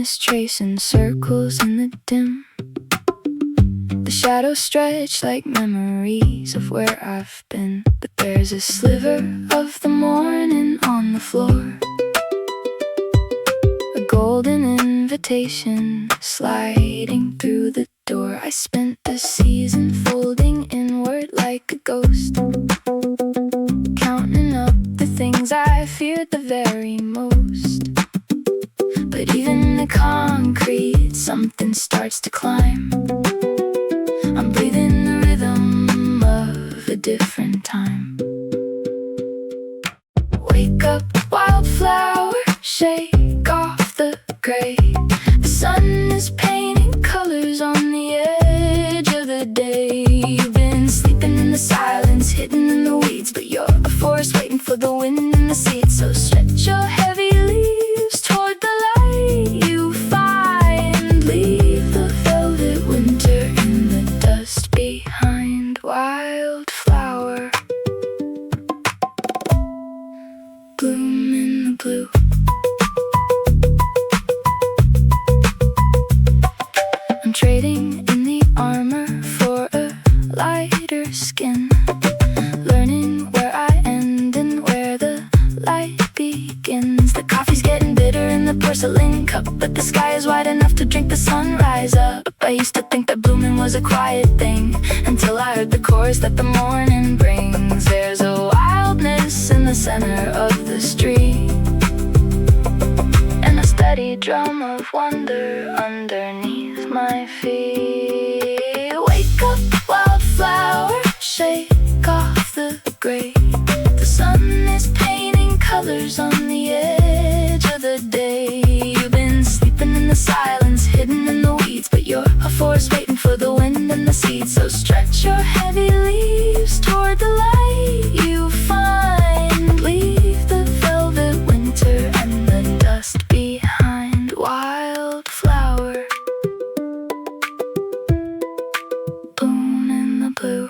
is tracing circles in the dim. The shadows stretch like memories of where I've been, but there's a sliver of the morning on the floor, a golden invitation sliding through the door. I spent the season folding inward like a ghost, counting up the things I feared the very most. But even in the concrete, something starts to climb. I'm breathing the rhythm of a different time. Wake up, wildflower, shake off the gray. The sun is painting colors on the edge of the day. You've been sleeping in the silence, hidden in the weeds, but you're a forest waiting for the wind in the seeds. So stretch your heavy leaves toward the light you find. Leave the velvet winter in the dust behind. Wildflower, bloom in the blue. I'm trading in the armor for a lighter skin, learning where I end and where the light begins. The coffee's getting bitter in the porcelain cup, but the sky is wide enough to drink the sunrise up. I used to think that blooming was a quiet thing, until I heard the chorus that the morning brings. There's a wildness in the center of the street, and a steady drum of wonder underneath my feet. Wake up, wildflower, shake off the gray. The sun is painting colors on the edge of the day. You've been sleeping in the silence, hidden in the weeds, but you're a forest waiting for the wind and the seeds. So stretch your heavy leaves toward the light you find. Leave the velvet winter and the dust behind. Wildflower, bloom in the blue.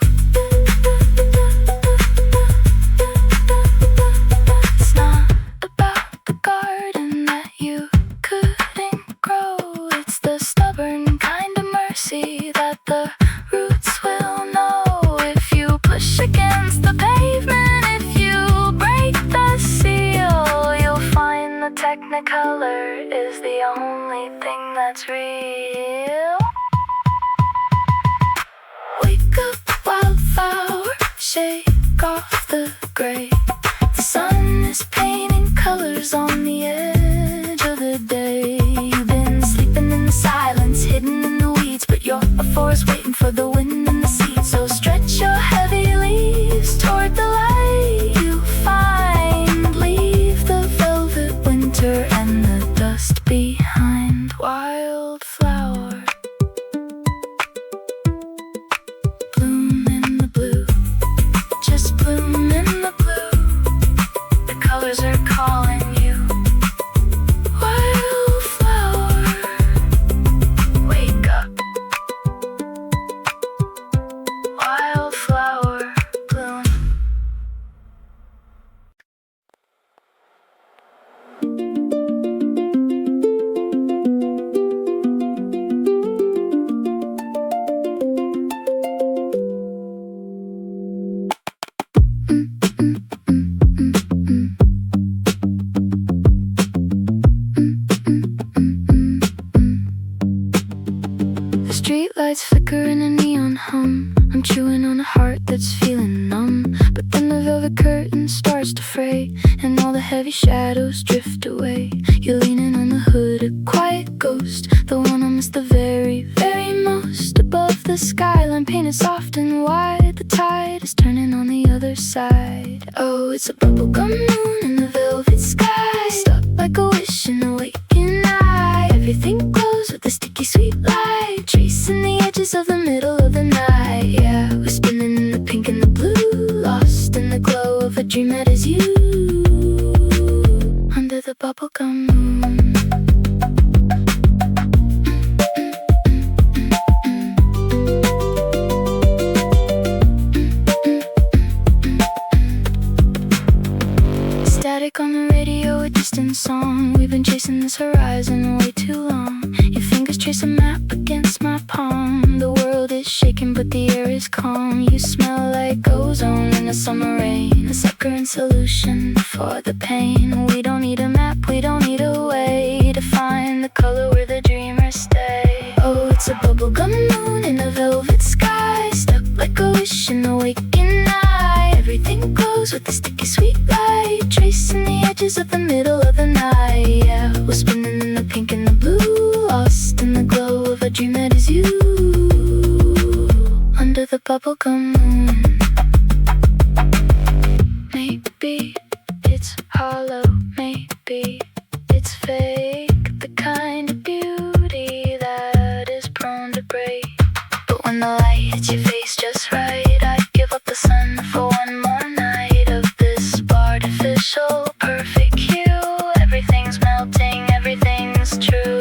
It's not about the garden that you couldn't grow. It's the stubborn kind of mercy that the roots will know. If you push against the pavement, if you break the seal, you'll find the technicolor is the only thing that's real. Wake up, wildflower, shake off the gray. The sun is painting colors on the edge of the day. You've been sleeping in the silence, hidden in the weeds, but you're a forest waiting for the wind and the seeds. So stretch your heavy leaves toward the light you find. Leave the velvet winter and the dust behind. Wildflower, bloom in the blue. Just bloom in the blue. The colors are calling you. Wildflower, wake up. Wildflower, bloom. The streetlights flicker in a neon hum. I'm chewing on a heart that's feeling numb. But then the velvet curtain starts to fray, and all the heavy shadows drift away. You're leaning on the hood, a quiet ghost, the one I miss the very, very most. Above the skyline painted soft and wide, the tide is turning on the other side. Oh, it's a bubblegum moon in the velvet sky, stuck like a wish in a waking eye. Everything glows with a sticky sweet light, tracing the edges of the middle of the night. Yeah, we're spinning in the pink and the blue, lost in the glow of a dream that is you, under the bubblegum moon. Static on the radio, a distant song. We've been chasing this horizon way too long. against my palm. The world is shaking but the air is calm. You smell like ozone in the summer rain, a sucker and solution for the pain. We don't need a map, we don't need a way to find the color where the dreamers stay. Oh, it's a bubblegum moon in a velvet sky, stuck like a wish in the waking night. Everything glows with the sticky sweet light, tracing the edges of the middle of the night. Yeah, we're spinning in the pink and the blue, lost in the glow of a dream that is you. Under the bubblegum moon. Maybe it's hollow, maybe it's fake, the kind of beauty that is prone to break. But when the light hits your face just right, I'd give up the sun for one more night of this artificial perfect hue. Everything's melting, everything's true.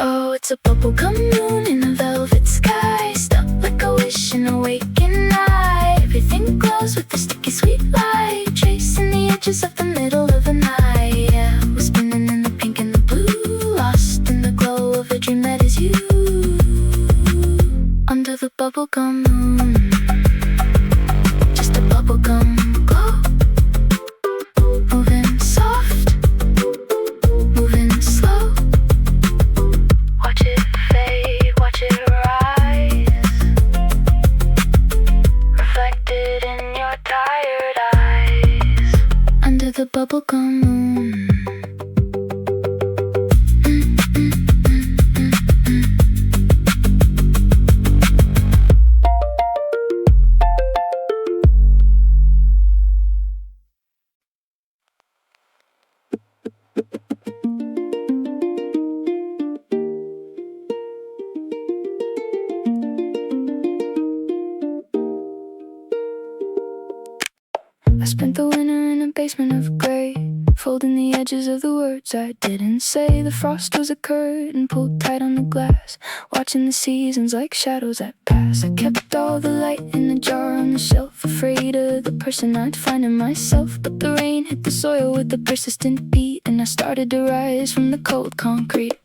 Oh, it's a bubblegum moon in a velvet sky, stuck like a wish in a waking night. Everything glows with the sticky sweet light, tracing the edges of the middle of the night. Yeah, we're spinning in the pink and the blue, lost in the glow of a dream that is you. Under the bubblegum moon, just a bubblegum glow, moving soft, moving slow. Watch it fade, watch it rise, reflected in your tired eyes. Under the bubblegum moon. I spent the winter in a basement of gray, folding the edges of the words I didn't say. The frost was a curtain pulled tight on the glass, watching the seasons like shadows that pass. I kept all the light in a jar on the shelf, afraid of the person I'd find in myself. But the rain hit the soil with a persistent beat, and I started to rise from the cold concrete.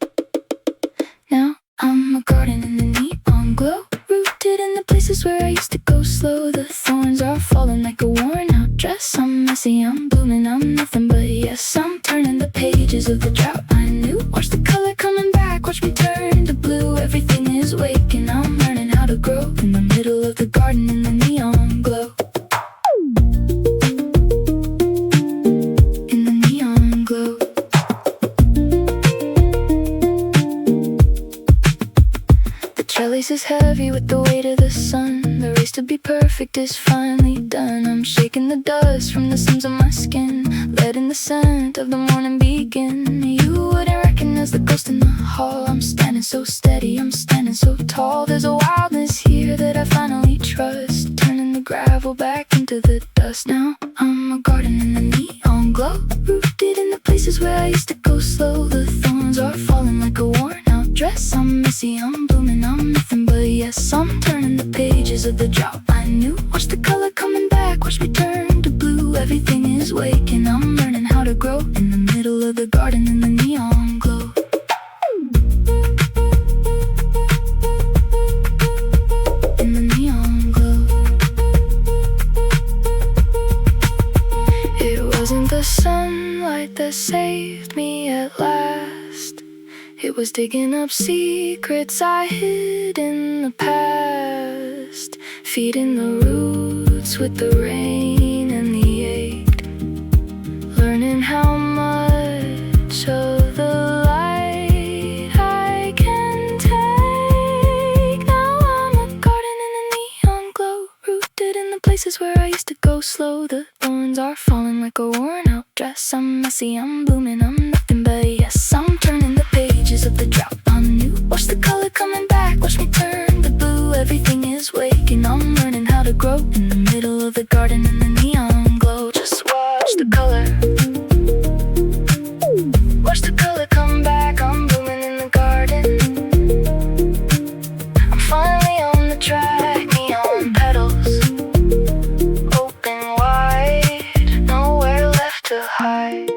Now I'm a garden in the neon glow, rooted in the places where I used to go slow. The thorns are falling like a worn out dress. I'm messy, I'm blooming, I'm nothing but yes. I'm turning the pages of the drought I knew. Watch the color coming back, watch me turn to blue. Everything is waking, I'm learning how to grow in the middle of the garden in the neon glow. In the neon glow. The trellis is heavy with the weight of the sun. The race to be perfect is finally done. I'm shaking the dust from the seams of my skin, letting the scent of the morning begin. You wouldn't recognize the ghost in the hall. I'm standing so steady, I'm standing so tall. There's a wildness here that I finally trust, turning the gravel back into the dust. Now I'm a garden in the neon glow, rooted in the places where I used to go slow. The thorns are falling like a worn out dress. I'm messy, I'm blooming, I'm nothing but yes. I'm turning the pages of the drought I knew. Watch the color coming back, watch me turn to blue. Everything is waking, I'm learning how to grow in the middle of the garden in the neon glow. In the neon glow. It wasn't the sunlight that saved me at last. It was digging up secrets I hid in the past, feeding the roots with the rain and the ache, learning how much of the light I can take. Now I'm a garden in the neon glow, rooted in the places where I used to go slow. The thorns are falling like a worn out dress. I'm messy, I'm blooming, I'm nothing but yes. I'm turning the pages of the drought on new. Watch the color coming back, watch me turn the blue. Everything is waking, I'm learning how to grow in the middle of the garden in the neon glow. Just watch the color, watch the color come back. I'm blooming in the garden, I'm finally on the track. Neon petals open wide, nowhere left to hide.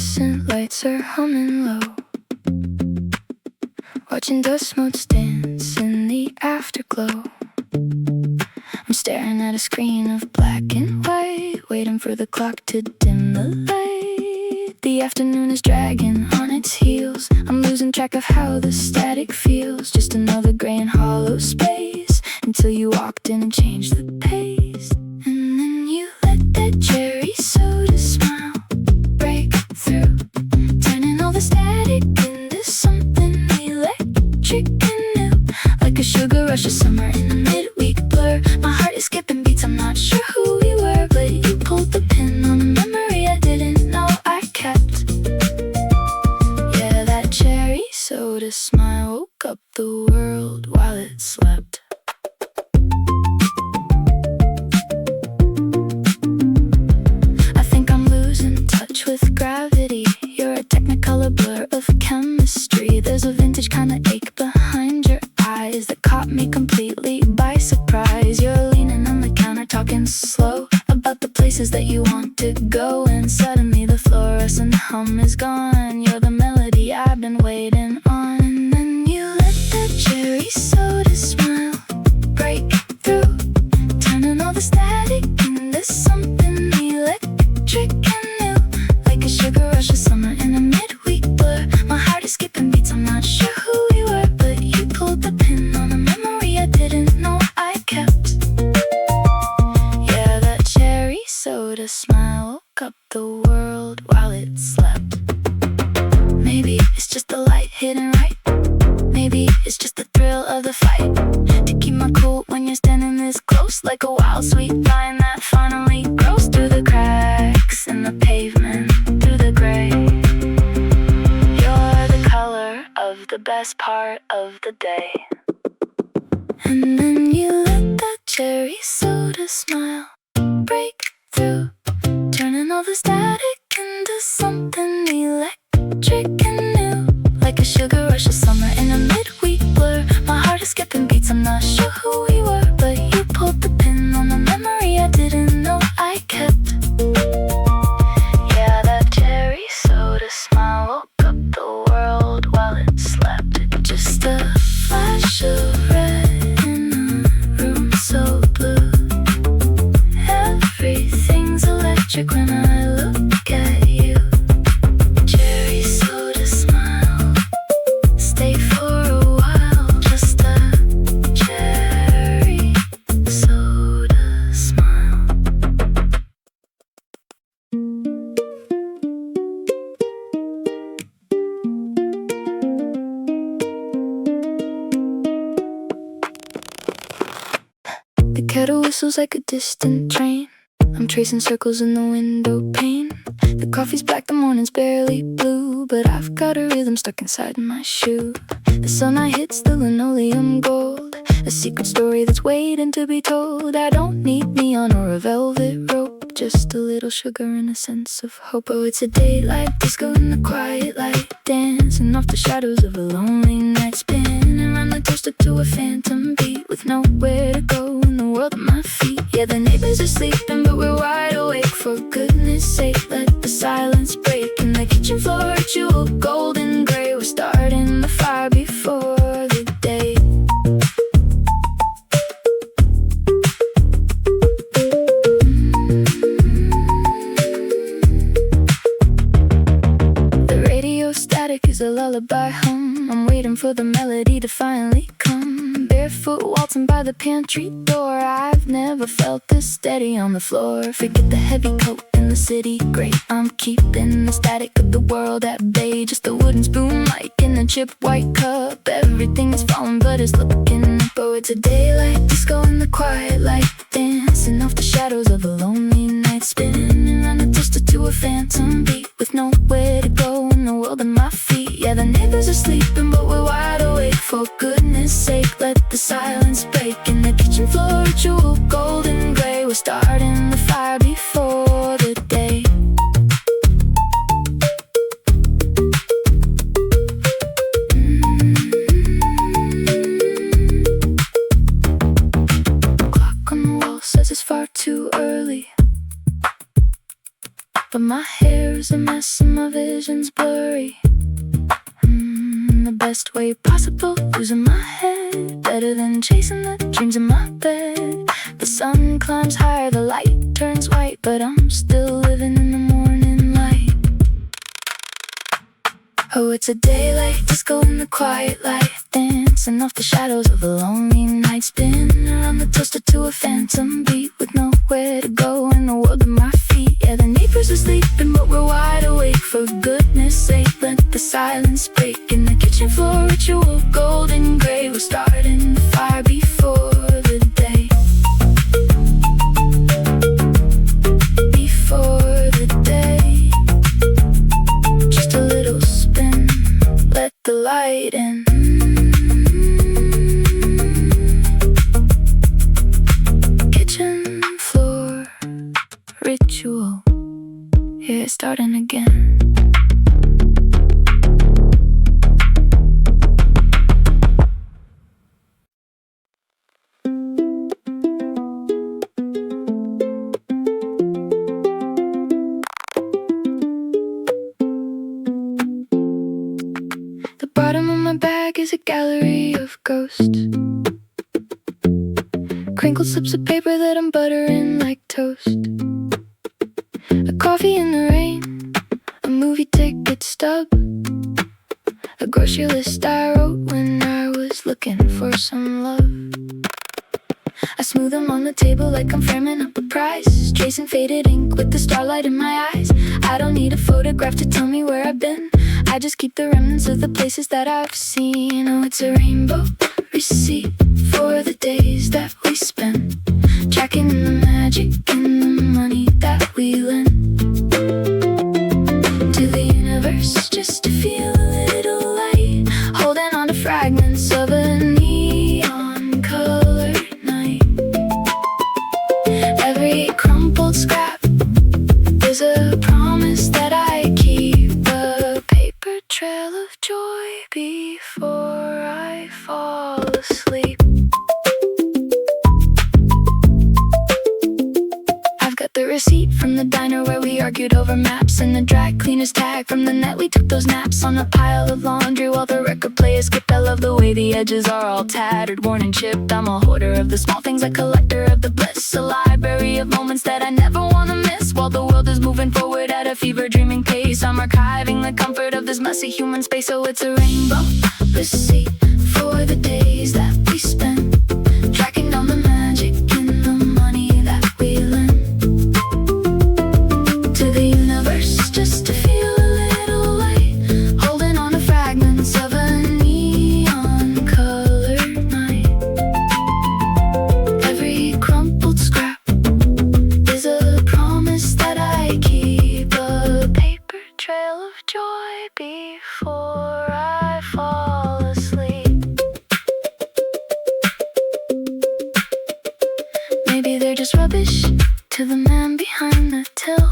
fluorescent lights are humming low, watching dust motes dance in the afterglow. I'm staring at a screen of black and white, waiting for the clock to dim the light. The afternoon is dragging on its heels. I'm losing track of how the static feels. Just another gray and hollow space, until you walked in and changed the pace. And then you let that cherry soda smile break through, turning all the static into something electric and new. Like a sugar rush of summer in a midweek blur. My heart is skipping beats, I'm not sure who we were, but you pulled the pin on a memory I didn't know I kept. Yeah, that cherry soda smile woke up the world while it slept. I think I'm losing touch with gravity. You're a technicolor blur of chemistry. There's a vintage kind of ache behind your eyes that caught me completely by surprise. You're leaning on the counter, talking slow about the places that you want to go, and suddenly the fluorescent hum is gone. You're the melody I've been waiting on. And then you let that cherry soda smile break through, turning all the static into something electric and new. Like a sugar rush of summer in a midweek blur. My heart is skipping beats, I'm not sure who we were, but you pulled the pin on a memory I didn't know I kept. Yeah, that cherry soda smile woke up the world while it slept. Maybe it's just the light hitting right, maybe it's just the thrill of the fight. To keep my cool when you're standing this close, like a wild sweet vine that finally grows through the cracks in the pavement, through the gray. You're the color of the best part of the day. And then you let that cherry soda smile break through, turning all the static into something electric and new. Like a sugar rush of summer in a midweek blur. My heart is skipping beats, I'm not sure who we were, but you pulled the pin on a memory I didn't know I kept. Yeah, that cherry soda smile woke up the world while it slept. Just a flash of red in a room so blue. Everything's electric when I look at you. Cherry soda smile, stay for a while. Just a cherry soda smile. The kettle whistles like a distant train. I'm tracing circles in the window pane. The coffee's black, the morning's barely blue, but I've got a rhythm stuck inside my shoe. The sunlight hits the linoleum gold, a secret story that's waiting to be told. I don't need neon or a velvet rope, just a little sugar and a sense of hope. Oh, it's a daylight disco in the quiet light, dancing off the shadows of a lonely night, spinning around the toaster to a phantom beat, with nowhere to go in the world at my feet. Yeah, the neighbors are sleeping, but we're wide awake. For goodness sake, let the silence break. In the kitchen floor, jewel golden gray. We're starting the fire before the day. The radio static is a lullaby hum. I'm waiting for the melody to finally come. Barefoot waltzing by the pantry door. I've never felt this steady on the floor. Forget the heavy coat in the city great. I'm keeping the static of the world at bay. Just a wooden spoon like in a chip white cup. Everything is falling but it's looking up. Oh, it's a daylight disco in the quiet light, dancing off the shadows of a lonely night, spinning around the toaster to a phantom beat, with nowhere to go in the world at my feet. Yeah, the neighbors are sleeping, but we're wide awake. For goodness sake, let the silence break. In the kitchen floor, jewel golden gray. We're starting the fire before the day. The clock on the wall says it's far too early. but my hair's a mess and my vision's blurry. The best way possible, losing my head, better than chasing the dreams in my bed. The sun climbs higher, the light turns white, but I'm still living in the morning light. Oh, it's a daylight disco in the quiet light, dancing off the shadows of a lonely night. Spin around the toaster to a phantom beat, with nowhere to go in the world at my feet. Yeah, the neighbors are sleeping, but we're wide awake. For goodness sake, let the silence break. In the kitchen floor ritual, golden gray. We're starting the fire before the day. Before the day. Just a little spin, let the light in. Kitchen floor ritual, yeah, starting again. The bottom of my bag is a gallery of ghosts, crinkled slips of paper that I'm buttering like toast. A coffee in the rain, a movie ticket stub, a grocery list I wrote when I was looking for some love. I smooth them on the table like I'm framing up a prize, tracing faded ink with the starlight in my eyes. I don't need a photograph to tell me where I've been, I just keep the remnants of the places that I've seen. Oh, it's a rainbow receipt for the days that we spent, tracking in the magic and the money that we lent to the universe, just to feel a little light, holding on to fragments of a neon colored night. Every crumpled scrap is a promise that I keep, a paper trail of joy before I fall asleep. I've got the receipt from the diner where we argued over maps, and the dry cleaner's tag from the net we took those naps on. A pile of laundry while the record player skipped. I love the way the edges are all tattered, worn and chipped. I'm a hoarder of the small things, a collector of the bliss, a library of moments that I never want to miss. While the world is moving forward at a fever dreaming pace, I'm archiving the comfort of this messy human space. So it's a rainbow receipt for the days that we spent, tracking down the magic in the money that we lent to the universe, just to feel a little light, holding on to fragments of a neon colored night. Every crumpled scrap is a promise that I keep, a paper trail of joy before I fall asleep. Maybe they're just rubbish to the man behind the till,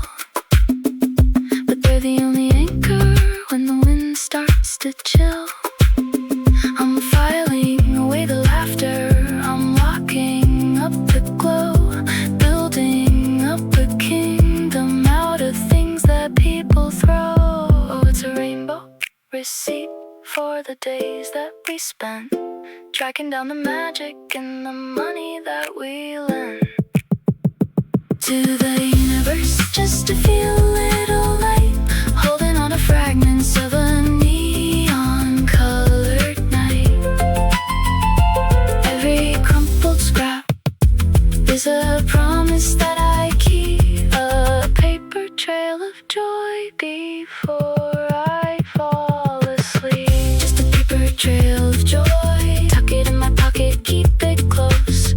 but they're the only anchor when the wind starts to chill. I'm filing away the laughter, I'm locking up the glow, building up a kingdom out of things that people throw. Oh, it's a rainbow receipt for the days that we spent, tracking down the magic and the money that we lent to the universe, just to feel a little light, holding on to fragments of a neon colored night. Every crumpled scrap is a promise that I keep, a paper trail of joy before I fall asleep. Just a paper trail of joy, tuck it in my pocket, keep it close.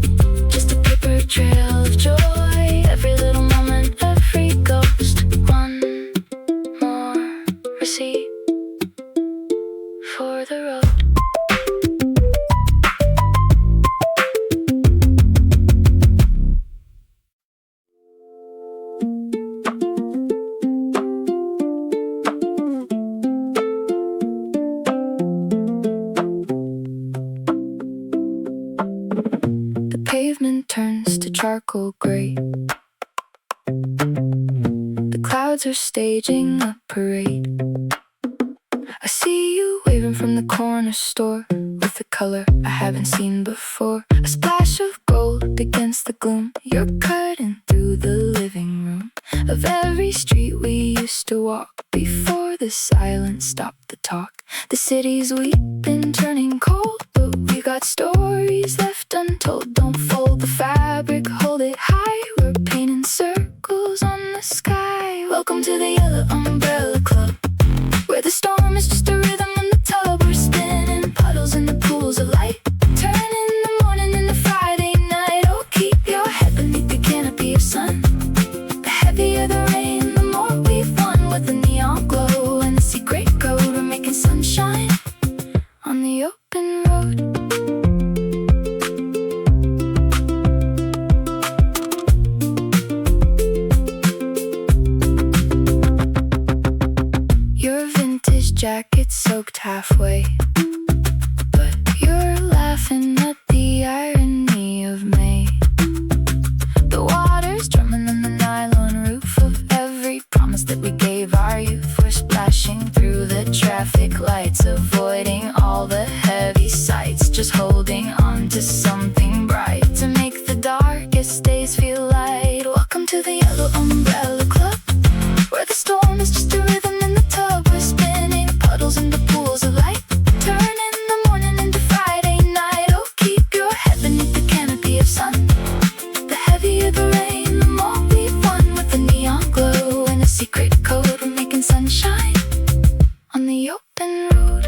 Just a paper trail of joy, every little moment, every ghost. One more receipt for the road. The pavement turns to charcoal gray. The clouds clouds are staging a parade. I see you waving from the corner store with a color I haven't seen before. A splash of gold against the gloom. You're cutting through the living room of every street we used to walk before the silence stopped the talk. The cities we've been turning cold, but we got stories left untold. Don't fold the fabric, hold it high. We're painting circles on the sky. Welcome to the Yellow Umbrella Club, where the storm is just a rhythm in the tub. We're spinning puddles in the pools of light. Turn in the morning into Friday night. Oh, keep your head beneath the canopy of sun. The heavier the rain, the more we've won. With the neon glow and the secret code, we're making sunshine on the open road. Your vintage jacket soaked halfway, but you're laughing at the irony of May. The water's drumming on the nylon roof of every promise that we gave our youth. We're splashing through the traffic lights, avoiding all the heavy sights, just holding on to something bright to make the darkest days feel light. Welcome to the Yellow Umbrella Club, where the storm is just a rhythm in the tub. We're spinning puddles in the pools of light. Turn in the morning into Friday night. Oh, keep your head beneath the canopy of sun. The heavier the rain, the more we've won. With the neon glow and a secret code, we're making sunshine on the open road.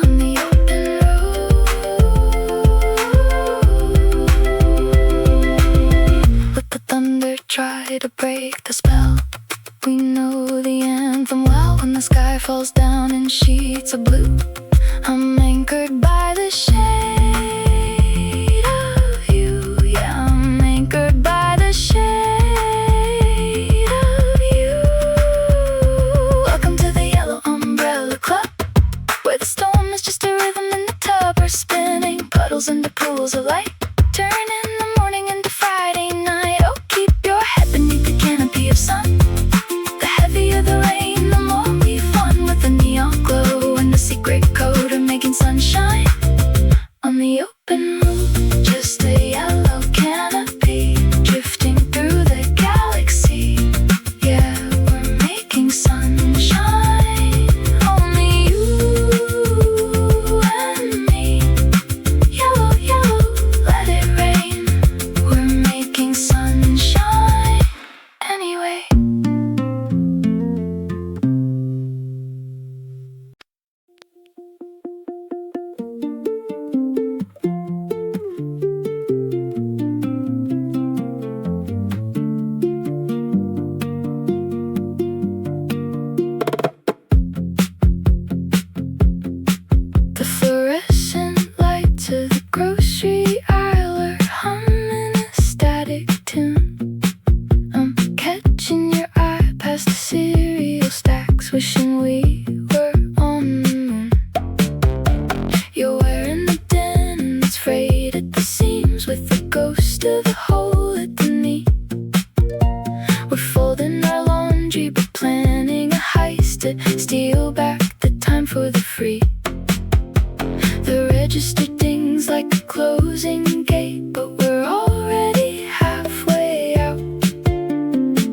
On the open road. Let the thunder try to break the spell. We know the anthem well. When the sky falls down in sheets of blue, I'm anchored by the shade of you. Yeah, I'm anchored by the shade of you. Welcome to the Yellow Umbrella Club, where the storm is just a rhythm in the tub. We're spinning puddles into pools of light. Turn in the morning into Friday night. Oh, keep your head beneath the canopy of sun. The heavier the rain, the more we've won. With the neon glow and the secret code, we're making sunshine on the open road. Just a yellow canopy drifting through the galaxy. Yeah, we're making sunshine. Only you and me. Yellow, yellow, let it rain. We're making sunshine anyway. The fluorescent lights of the grocery aisle are humming a static tune. I'm catching your eye past the cereal stacks, wishing we were on the moon. You're wearing the denim that's frayed at the seams, with the ghost of a hole at the knee. We're folding our laundry but planning a heist to steal back the time for the free. The register dings like a closing gate, but we're already halfway out.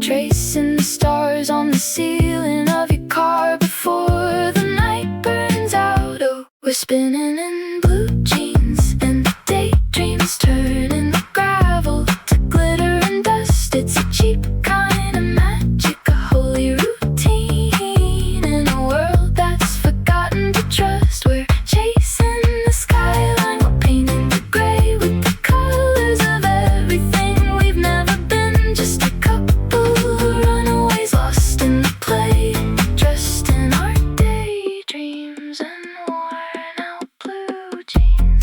Tracing the stars on the ceiling of your car before the night burns out. Oh, we're spinning in blue jeans and daydreams, turning the gravel to glitter and dust. It's a cheap kind of magic, a holy routine in a world that's forgotten to trust. We're chasing the skyline, we're painting the gray with the colors of everything we've never been. Just a couple runaways lost in the play, dressed in our daydreams and worn out blue jeans.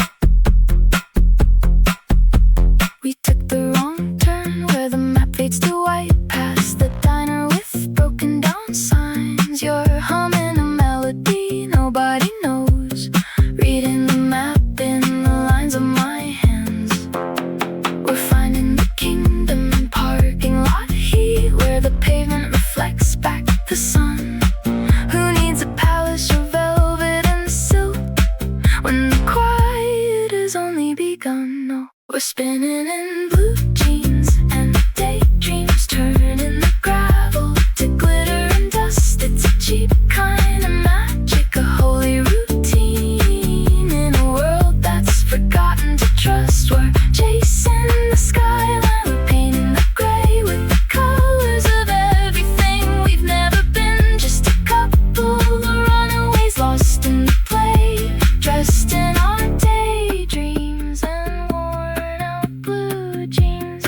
only begun. No, we're spinning in blue jeans and daydreams, turning the gravel to glitter and dust. It's a cheap kind of magic, a holy routine in a world that's forgotten to trust. We're chasing the skyline, we're painting the gray with the colors of everything we've never been. Just a couple of runaways lost in the play, dressed in our daydreams and worn out blue jeans.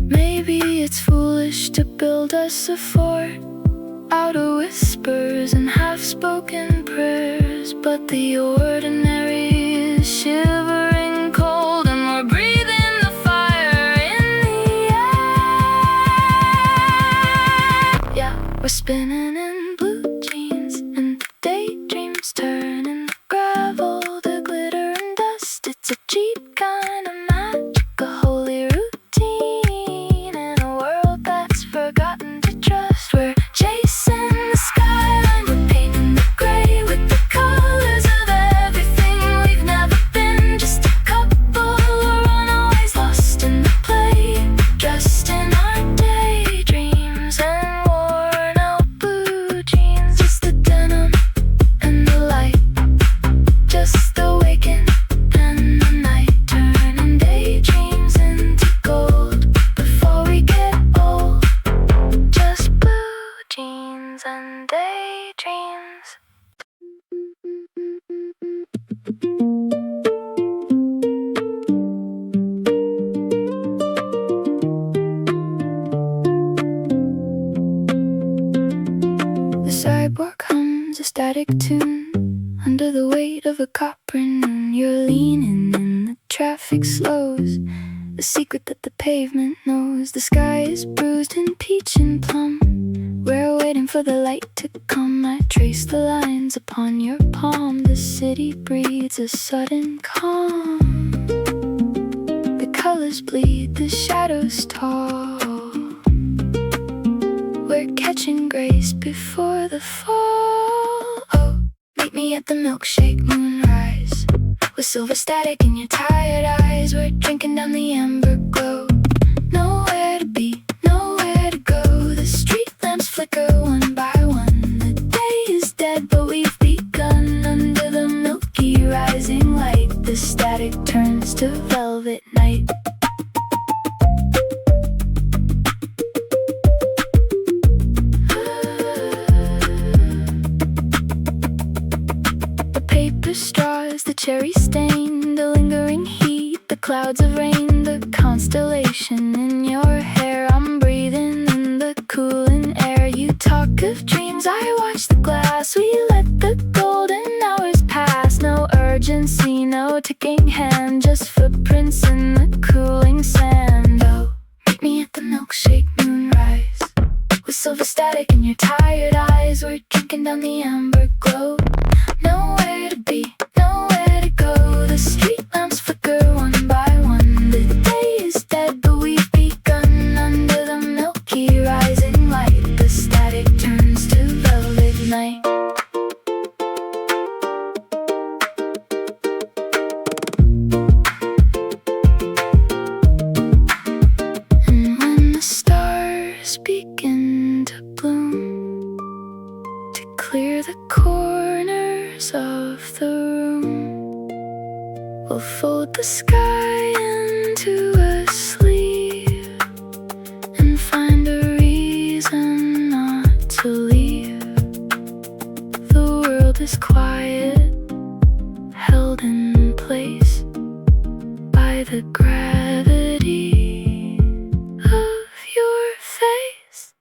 Maybe it's foolish to build us a fort out of whispers and half-spoken prayers, but the ordinary is shivering cold, and we're breathing the fire in the air. Yeah, we're spinning in blue jeans and daydreams, turning the gravel to glitter and dust. It's a cheap kind of magic, a holy routine in a world that's forgotten to trust. We're chasing the skyline, we're painting the gray with the colors of everything we've never been. Just a couple of runaways lost in the play, dressed in our daydreams and worn out blue jeans. Just the denim and the light, just the waking and the night, turning daydreams into gold before we get old. Just blue jeans and daydreams. The sidewalk hums a static tune under the weight of a copper noon. You're leaning and the traffic slows, the secret that the pavement knows. The sky is bruised in peach and plum, we're waiting for the light to come. I trace the lines upon your palm, the city breathes a sudden calm. The colors bleed, the shadows tall, we're catching grace before the fall. Oh, meet me at the Milkshake Moonrise, with silver static in your tired eyes. We're drinking down the amber glow, nowhere to be, nowhere to go. The street lamps flicker one by one, the day is dead but we've begun. Under the milky rising light, the static turns to velvet night. The paper straws, the cherry stain, the lingering heat, the clouds of rain, the constellation in your hair. I'm breathing in the cooling air. You talk of dreams, I watch the glass. We let the golden hours pass. No urgency, no ticking hand, just footprints in the cooling sand. Oh, meet me at the Milkshake Moonrise, with silver static in your tired eyes. We're drinking down the amber glow, nowhere to be, nowhere to go. The street lamps flicker one by one, the day is dead but we've begun. Under the milky rising light, the static turns to velvet night. And when the stars begin to bloom, to clear the corners of the room, we'll fold the sky into a sleeve and find a reason not to leave. The world is quiet, held in place by the gravity of your face.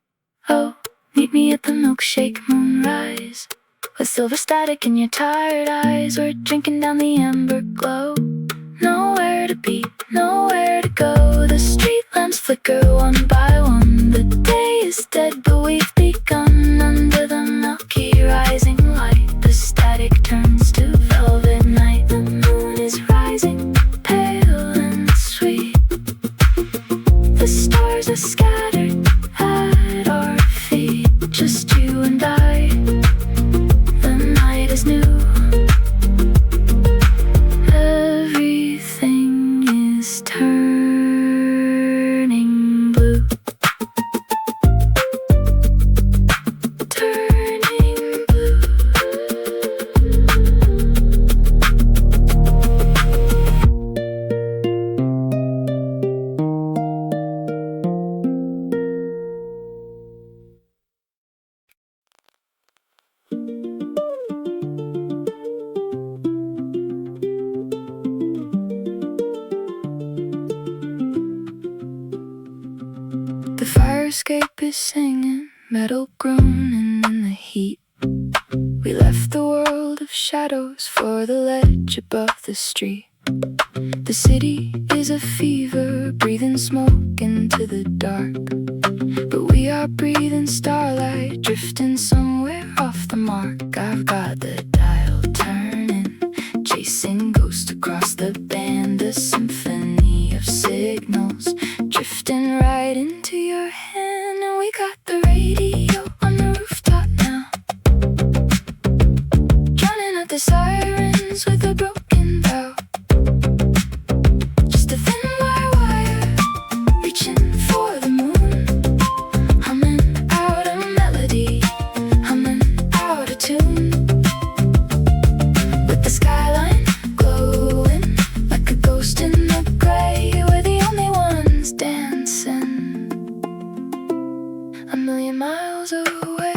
Oh, meet me at the Milkshake Moonrise, with silver static in your tired eyes. We're drinking down the amber glow, nowhere to be, nowhere to go. The street lamps flicker one by one, the day is dead but we've begun. Under the milky rising light, the static turns to velvet night. The moon is rising, pale and sweet, the stars are scattered at our feet. Just you and I, the night is new. fire escape is singing, metal groaning in the heat. We left the world of shadows for the ledge above the street. The city is a fever, breathing smoke into the dark. But we are breathing starlight, drifting somewhere off the mark. I've got the dial turning, chasing ghosts across the band. A symphony of signals, drifting right into your hand. And we got the radio on the rooftop now, drowning out the sirens with a broken bow. Just a thin wire, reaching for the moon, humming out a melody, humming out a tune. With the skyline glowing like a ghost in the gray, we're the only ones dancing a million miles away.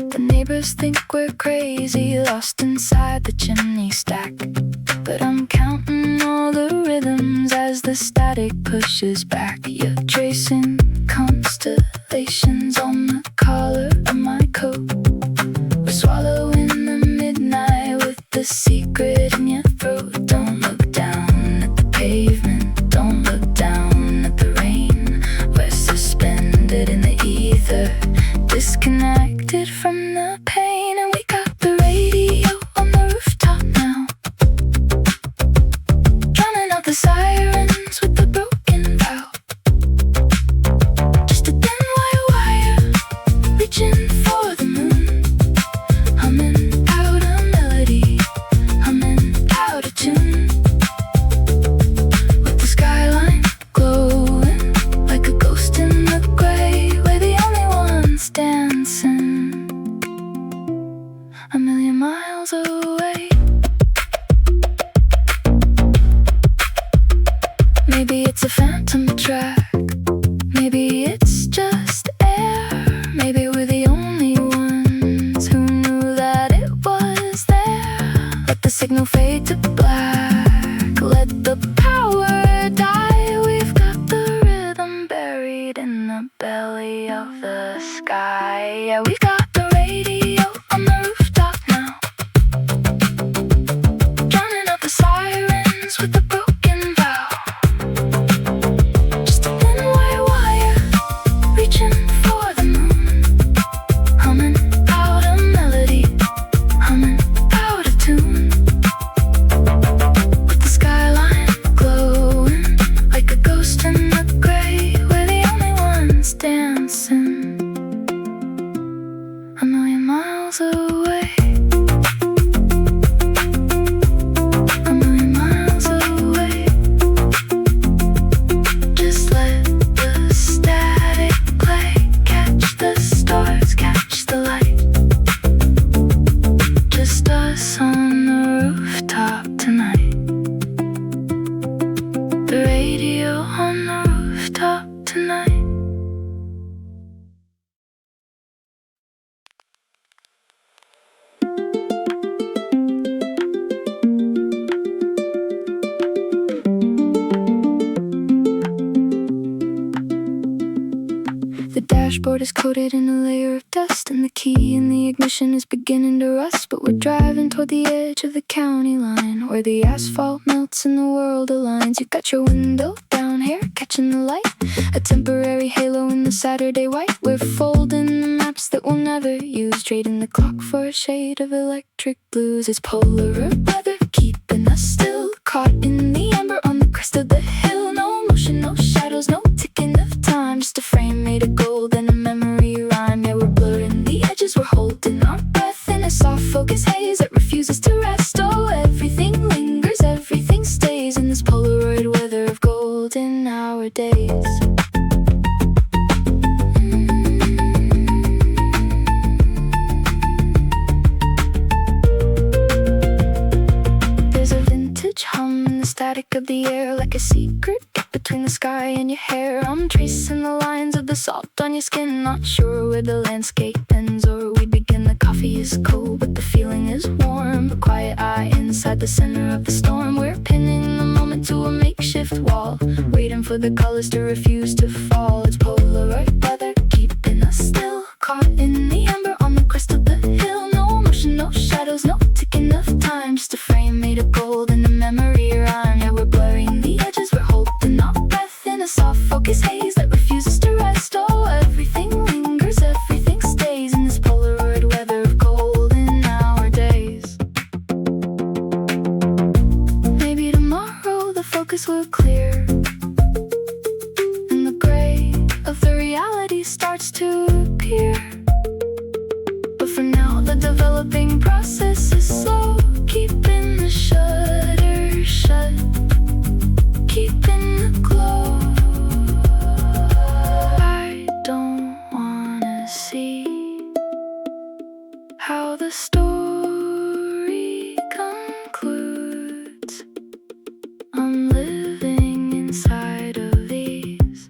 The neighbors think we're crazy, lost inside the chimney stack. But I'm counting all the rhythms as the static pushes back. You're tracing constellations on the collar of my coat. We're swallowing the midnight with the secret in your throat. Don't look down at the pavement, don't look down at the rain. We're suspended in the ether, disconnected from the pain. And we got the radio on the rooftop now, drowning out the sirens with the broken bow. Just a thin wire, reaching for the moon, humming out a melody, humming out a tune. With the skyline glowing like a ghost in the gray, we're the only ones dancing a million miles away. Maybe it's a phantom track, maybe it's just air. Maybe we're the only ones who knew that it was there. Let the signal fade to black, let the power die. We've got the rhythm buried in the belly of the sky. Yeah, we got the radio on the rooftop now, drowning out the sirens with the broken bow. Just a thin wire, reaching for the moon, humming out a melody, humming out a tune. With the skyline glowing like a ghost in the gray, we're the only ones dancing a million miles away. A million miles away. Just let the static play, catch the stars, catch the light. Just us on the rooftop tonight. The radio on the rooftop tonight. The dashboard is coated in a layer of dust, and the key in the ignition is beginning to rust. But we're driving toward the edge of the county line, where the asphalt melts and the world aligns. You got your window down here, catching the light, a temporary halo in the Saturday white. We're folding the maps that we'll never use, trading the clock for a shade of electric blues. It's Polaroid weather, keeping us still, caught in the amber on the crest of the hill. No motion, no shadows, no ticking of time, just a frame made of gold and a memory rhyme. Yeah, we're blurring the edges, we're holding our breath in a soft focus haze that refuses to rest. Oh, everything lingers, everything stays in this Polaroid weather of golden hour days. There's a vintage hum in the static of the air, like a secret gap between the sky and your hair. I'm tracing the lines of the salt on your skin, not sure where the landscape ends or we begin. The coffee is cold, but the feeling is warm. A quiet eye inside the center of the storm. We're pinning the moment to a makeshift wall, waiting for the colors to refuse to fall. It's Polaroid weather, keeping us still, caught in the amber on the crest of the hill. No motion, no shadows, no ticking of time, just a frame made of gold and a memory rhyme. Yeah, we're blurring the edges, we're holding our breath in a soft focus haze that refuses to rest. Oh, everything lingers, everything stays in this Polaroid weather of golden hour days. Maybe tomorrow the focus will clear and the gray of the reality starts to appear. But for now the developing process is slow, keeping the shutter shut, keeping the glow. I don't wanna see how the story concludes. I'm living inside of these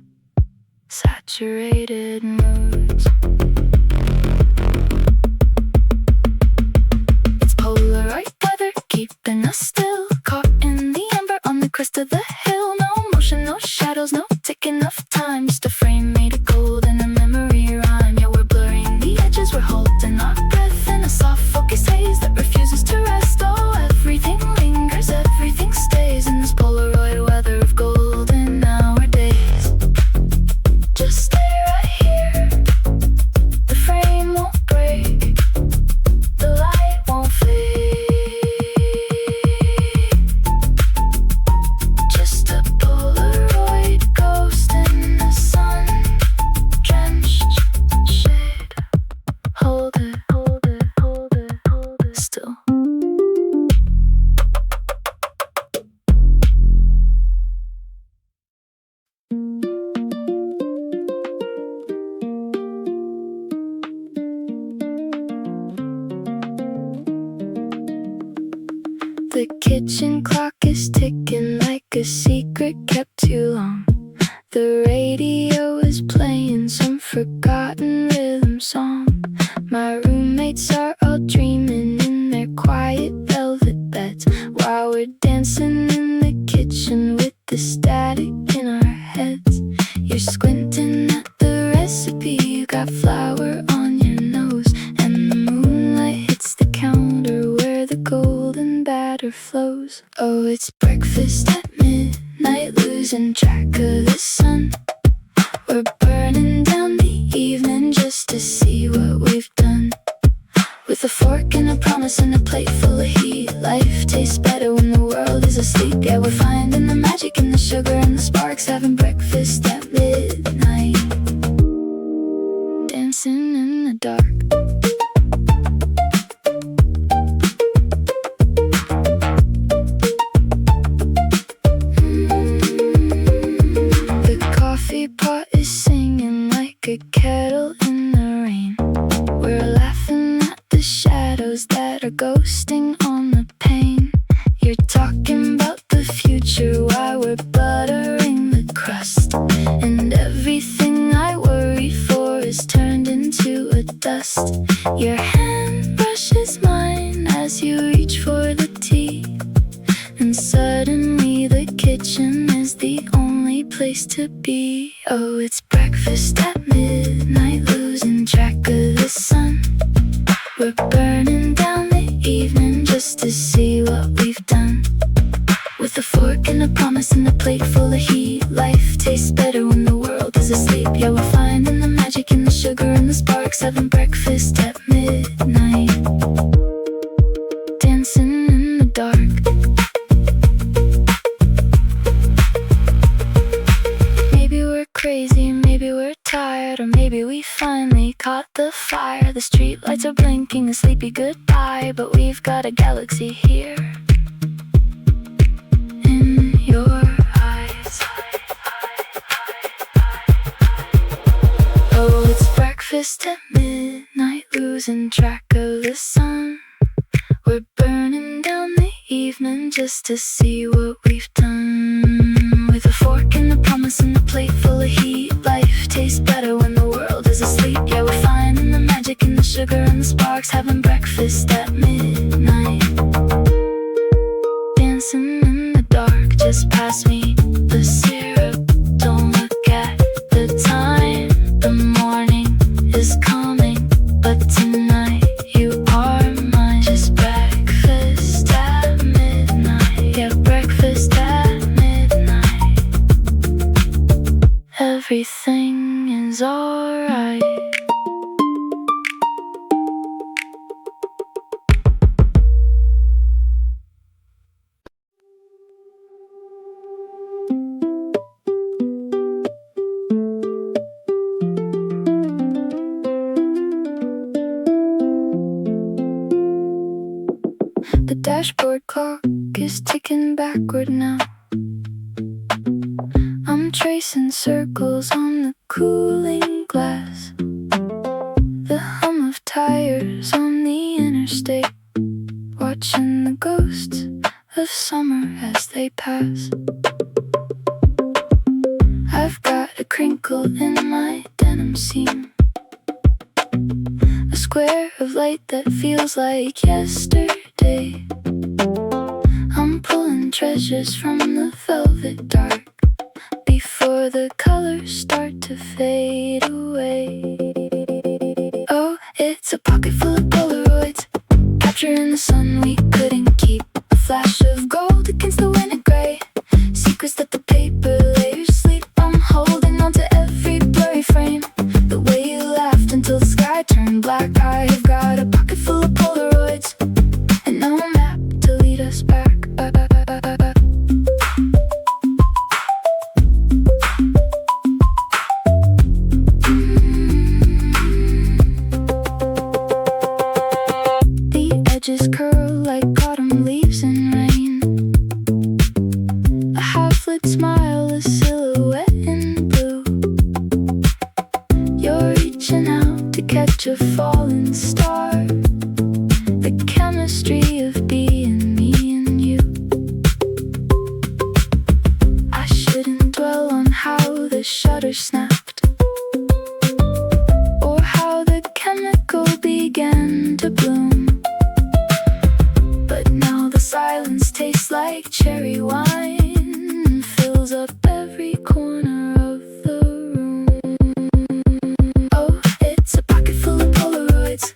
saturated moods. It's Polaroid weather, keeping us still, caught in the amber on the crest of the hill. No motion, no shadows, no ticking of time, just a frame made of gold and a memory rhyme. Yeah, we're blurring the edges, we're holding our breath in a soft focus haze that refuses to rest. Oh, everything lingers, everything stays in this Polaroid weather of golden hour days. Just stay right here, the frame won't break, the light won't fade. Just a Polaroid ghost in the sun drenched shade. Hold it, hold it, hold it, hold it still. The kitchen clock is ticking like a secret kept too long. The radio is playing some forgotten rhythm song. My roommates are all dreaming in their quiet velvet beds, while we're dancing in the kitchen with the static in our heads. You're squinting at the recipe, you got flour on your nose, and the moonlight hits the counter where the golden batter flows. Oh, it's breakfast at midnight, losing track of the sun. We're burning down the evening just to see what we've done. With a fork and a promise and a plate full of heat. Life tastes better when the world is asleep. Yeah, we're finding the magic in the sugar and the sparks, having breakfast at midnight, dancing in the dark. The coffee pot is singing like a kettle in the rain. We're laughing at the shadows that are ghosting on the pane. You're talking about the future while we're buttering the crust, and everything I worry for is turned into a dust. Your hand brushes mine as you reach for the tea, and suddenly the kitchen is the only place to be. Oh, it's breakfast at midnight, losing track of the sun. We're burning down the evening just to see what we've done. With a fork and a promise and a plate full of heat. Life tastes better when the world is asleep. Yeah, we're finding the magic in the sugar and the sparks, having breakfast at midnight, dancing in the dark. Maybe we're crazy, maybe we're tired, or maybe we finally caught the fire. The streetlights are blinking a sleepy goodbye, but we've got a galaxy here in your eyes. Oh, it's breakfast at midnight, losing track of the sun. We're burning down the evening just to see what we've done. With a fork and a promise and a plate full of heat. Life tastes better when the world is asleep. Yeah, we're finding the magic in the sugar and the sparks, having breakfast at midnight, dancing in the dark. Just pass me the everything is alright. The dashboard clock is ticking backward now. I'm tracing circles on the cooling glass. The hum of tires on the interstate, watching the ghosts of summer as they pass. I've got a crinkle in my denim seam, a square of light that feels like yesterday. I'm pulling treasures from the velvet dark before the colors start to fade away. Oh, it's a pocket full of Polaroids, capturing the sun we couldn't keep. A flash of gold against the winter gray, secrets that the paper layers sleep. I'm holding on to every blurry frame, the way you laughed until the sky turned black. I've got a pocket full of Polaroids and no map to lead us back. The edges curl like autumn leaves in rain, a half-lit smile, a silhouette in blue. You're reaching out to catch a falling star, the chemistry of being me and you. I shouldn't dwell on how the shutter snapped, or how the chemical began to bloom. But now the silence tastes like cherry wine and fills up every corner of the room. Oh, it's a pocket full of Polaroids,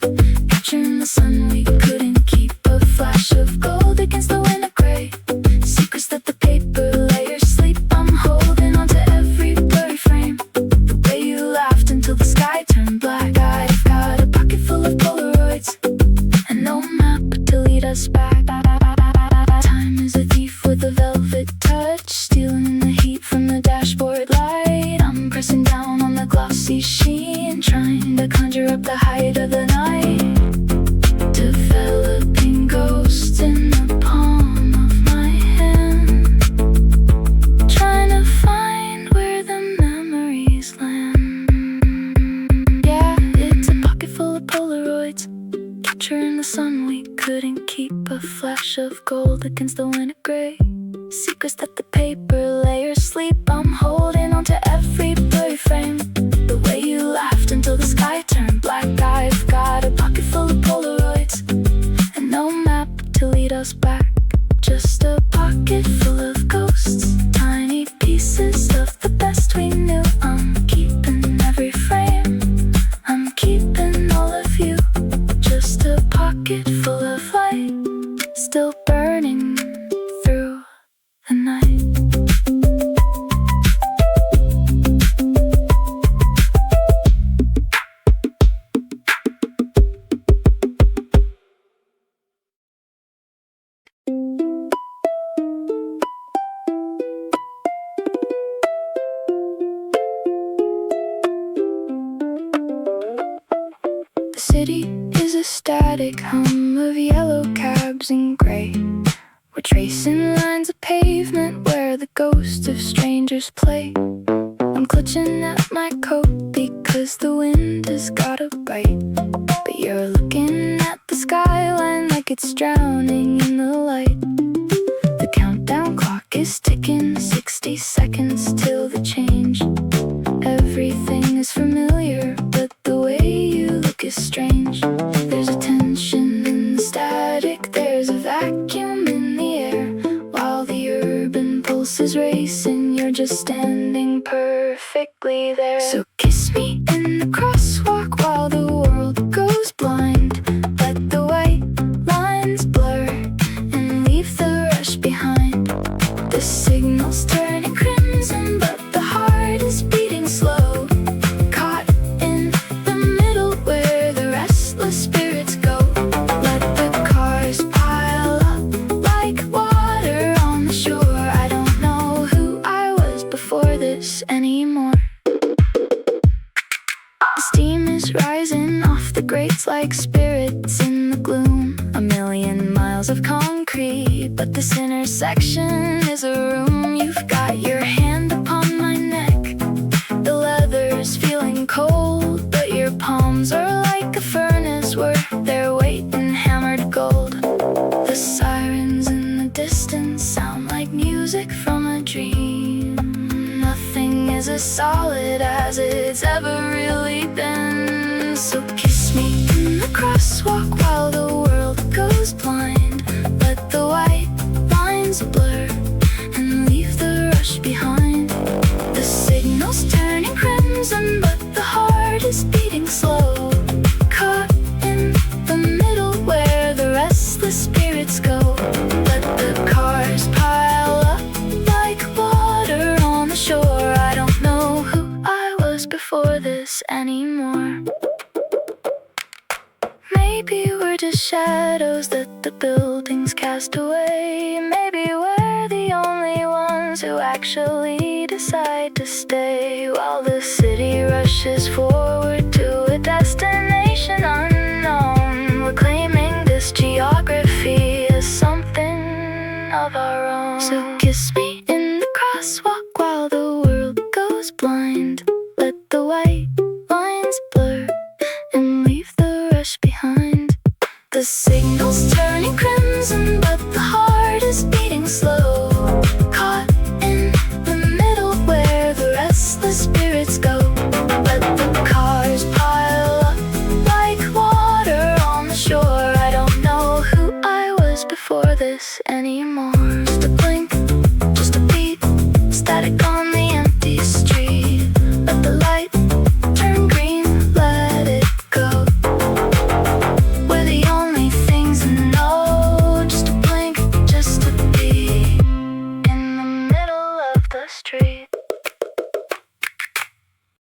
capturing the sun we couldn't keep. A flash of gold against the winter gray, secrets that the paper layers sleep. I'm holding on to every blurry frame, the way you laughed until the sky turned black. I've got a pocket full of Polaroids and no map to lead us back. Time is a thief with a velvet touch, stealing the heat from the dashboard light. I'm pressing down on the glossy sheen, trying to conjure up the height of the night. Developing ghosts in the palm of my hand, trying to find where the memories land. Yeah, it's a pocket full of Polaroids, capturing the sun we couldn't keep. A flash of gold against the winter gray, secrets that the paper layers sleep. I'm holding on to every blurry frame, the way you laughed until the sky turned black. I've got a pocket full of Polaroids and no map to lead us back. Just a pocket full of ghosts, tiny pieces of the best we knew. I'm keeping every frame, I'm keeping all of you. Just a pocket full of light, still burning through the night. The city is a static hum of yellow cabs and gray. We're tracing lines of pavement where the ghosts of strangers play. I'm clutching at my coat because the wind has got a bite, but you're looking at the skyline like it's drowning in the light. The countdown clock is ticking, 60 seconds till the change. Everything is familiar, but the way you look is strange. There's a tension in the static, there's a vacuum in the air. While the urban pulse is racing, you're just standing perfectly there. So kiss me in the crosswalk while the world goes blind. Let the white lines blur and leave the rush behind. The signal's turning crimson, but the heart is beating slow. like spirits in the gloom. A million miles of concrete, but this intersection is a room. You've got your hand upon my neck. The leather's feeling cold, but your palms are like a furnace worth their weight in hammered gold. The sirens in the distance sound like music from a dream. Nothing is as solid as it's ever really been. So kiss me in the crosswalk while the world goes blind. Let the white lines blur and leave the rush behind. The signal's turning crimson, but the heart is beating slow. Caught in the middle where the restless spirits go. Let the cars pile up like water on the shore. I don't know who I was before this anymore. Maybe we're just shadows that the buildings cast away. Maybe we're the only ones who actually decide to stay, while the city rushes forward to a destination unknown. We're claiming this geography as something of our own. So kiss me in the crosswalk while the world goes blind. Let the white lines blur and leave the rush behind. The signal's turning crimson, but the heart is beating slow. Caught in the middle where the restless spirits go. Let the cars pile up like water on the shore. I don't know who I was before this anymore.